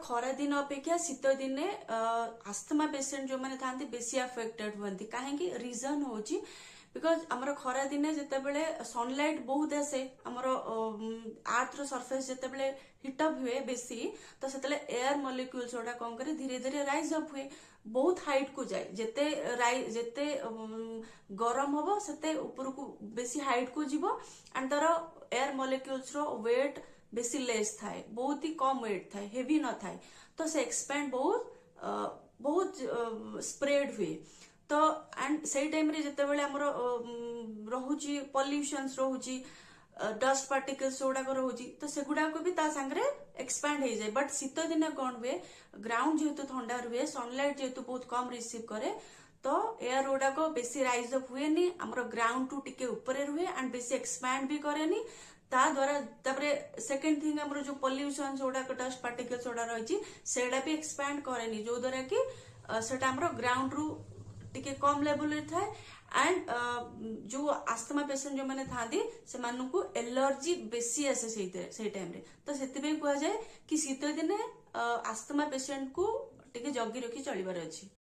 खरा दिन अपेक्षा शीत दिने आस्थमा पेसेंट जो मैंने था बेसी अफेक्टेड हुए कहीं रीजन हूँ बिकॉज आमर खरा दिने जितेबले सनलाइट बहुत आसे आमर अर्थ रो सरफेस जितेबले हिटअप हुए बेसी तो से एयर मॉलिक्यूल्स गुड़ा कौन करे धीरे धीरे राइज अप हुए बहुत हाइट को जाए जेते गरम हम से ऊपर को बेसी हाइट को जीव एंड तार एयर मॉलिक्यूल्स रो वेट बेसी लेस थाए बहुत ही कम वेट थाए हेवी न थाए तो से एक्सपैंड बहुत स्प्रेड हुए तो एंड से टाइम रे जते बेले हमरो रहुची पॉल्यूशंस रहुची डस्ट पार्टिकल्स गुड़ाक रहुची तो से गुड़ाक भी ता संगरे एक्सपैंड हो जाए बट शीत दिन कौन हुए ग्राउंड जेहेतु ठंडा रुए सनलाइट जेहेतु बहुत कम रिसीव करे तो एयर गुड़ाक बेसी राइज अप हुए नी हमरो ग्राउंड टू टिके ऊपर रुए एंड बेसी एक्सपैंड भी करे ता द्वारा तापरे सेकंड थिंग हमरो जो पॉल्यूशंस गुड़ाक डस्ट पार्टिकल्स गुड़ा रही सेटा भी एक्सपैंड करे जो द्वारा कि सेटा हमरो ग्राउंड रु टिके कम लेवल रे थाए एंड जो आस्थमा पेशेंट जो मैंने था से एलर्जी बेसी आसे से टाइम रे तो से कह जाए कि शीत दिने आस्थमा पेशेंट को टिके जगी रखी चलिबार अछि।